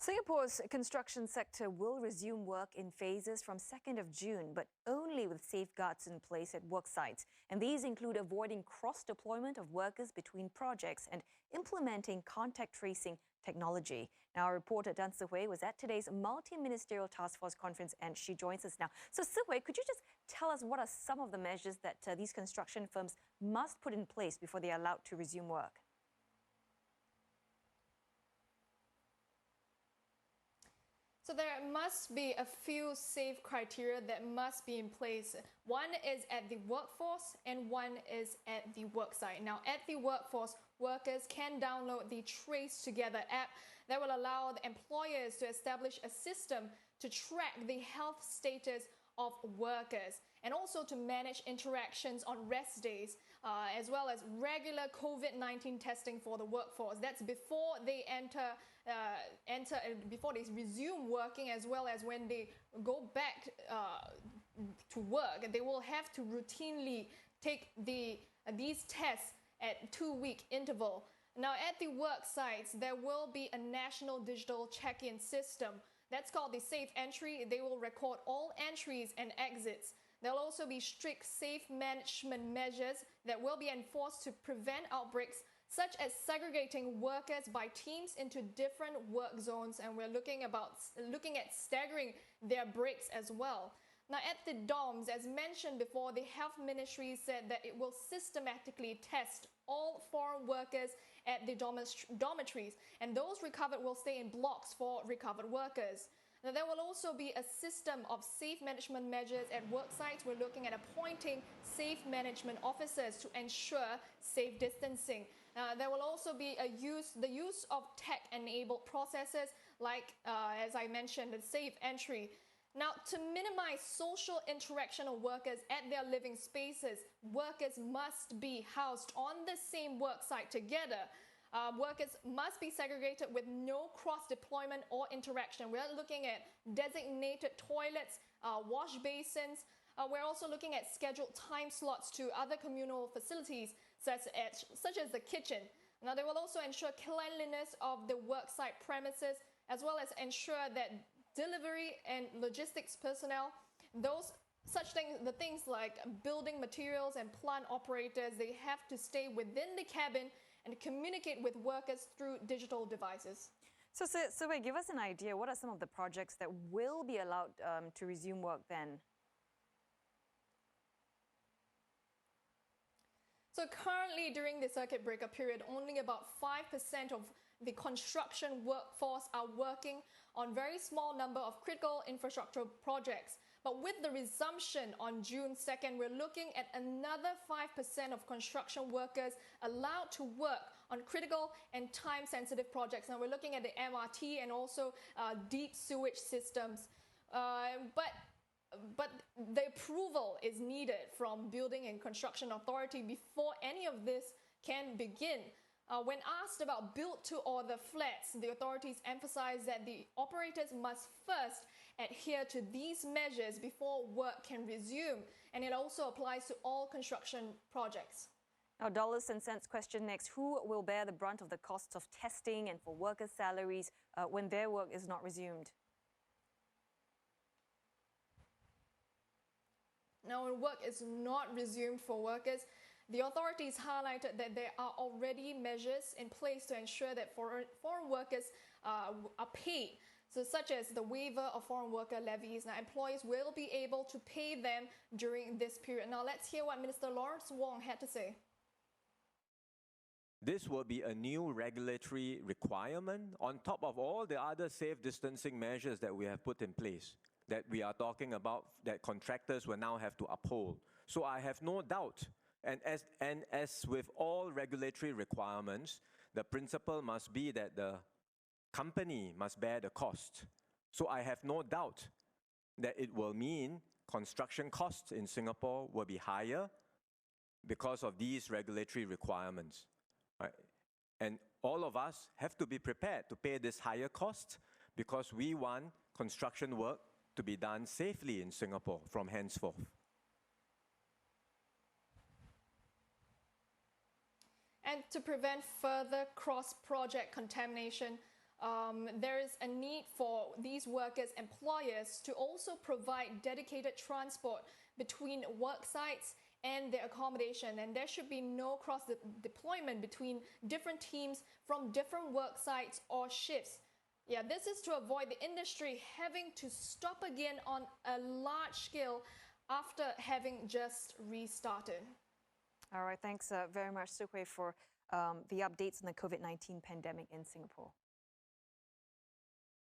Singapore's construction sector will resume work in phases from 2nd of June, but only with safeguards in place at work sites. And these include avoiding cross-deployment of workers between projects and implementing contact tracing technology. Now, our reporter Dan Sihui was at today's multi-ministerial task force conference, and she joins us now. So, Sihui, could you just tell us what are some of the measures that these construction firms must put in place before they are allowed to resume work? So there must be a few safe criteria that must be in place. One is at the workforce and one is at the worksite. Now, at the workforce, workers can download the Trace Together app that will allow the employers to establish a system to track the health status of workers and also to manage interactions on rest days, as well as regular COVID-19 testing for the workforce. That's before they before they resume working, as well as when they go back to work. They will have to routinely take these tests at 2-week interval. Now, at the work sites, there will be a national digital check-in system. That's called the Safe Entry. They will record all entries and exits. There'll also be strict safe management measures that will be enforced to prevent outbreaks, such as segregating workers by teams into different work zones. And we're looking at staggering their breaks as well. Now, at the dorms, as mentioned before, the Health Ministry said that it will systematically test all foreign workers at the dormitories, and those recovered will stay in blocks for recovered workers. Now, there will also be a system of safe management measures at work sites. We're looking at appointing safe management officers to ensure safe distancing. There will also be the use of tech-enabled processes like, as I mentioned, the Safe Entry. Now, to minimize social interaction of workers at their living spaces, workers must be housed on the same work site together. Workers must be segregated with no cross-deployment or interaction. We're looking at designated toilets, wash basins. We're also looking at scheduled time slots to other communal facilities, such as the kitchen. Now, they will also ensure cleanliness of the worksite premises, as well as ensure that delivery and logistics personnel, the things like building materials and plant operators, they have to stay within the cabin and communicate with workers through digital devices. So give us an idea, what are some of the projects that will be allowed to resume work then? So currently, during the circuit breaker period, only about 5% of the construction workforce are working on very small number of critical infrastructure projects. But with the resumption on June 2nd, we're looking at another 5% of construction workers allowed to work on critical and time-sensitive projects. Now, we're looking at the MRT and also deep sewage systems. But the approval is needed from Building and Construction Authority before any of this can begin. When asked about built-to-order flats, the authorities emphasize that the operators must first adhere to these measures before work can resume, and it also applies to all construction projects. Now, dollars and cents question next. Who will bear the brunt of the costs of testing and for workers' salaries when their work is not resumed? Now, when work is not resumed for workers, the authorities highlighted that there are already measures in place to ensure that foreign workers are paid, such as the waiver of foreign worker levies. Now, employees will be able to pay them during this period. Now, let's hear what Minister Lawrence Wong had to say. This will be a new regulatory requirement on top of all the other safe distancing measures that we have put in place, that we are talking about, that contractors will now have to uphold. So I have no doubt, and as with all regulatory requirements, the principle must be that the company must bear the cost. So I have no doubt that it will mean construction costs in Singapore will be higher because of these regulatory requirements. Right? And all of us have to be prepared to pay this higher cost because we want construction work to be done safely in Singapore from henceforth. And to prevent further cross-project contamination, there is a need for these workers, employers, to also provide dedicated transport between work sites and their accommodation, and there should be no cross deployment between different teams from different work sites or shifts. Yeah, this is to avoid the industry having to stop again on a large scale after having just restarted. All right, thanks very much, Sukhui, for the updates on the COVID-19 pandemic in Singapore.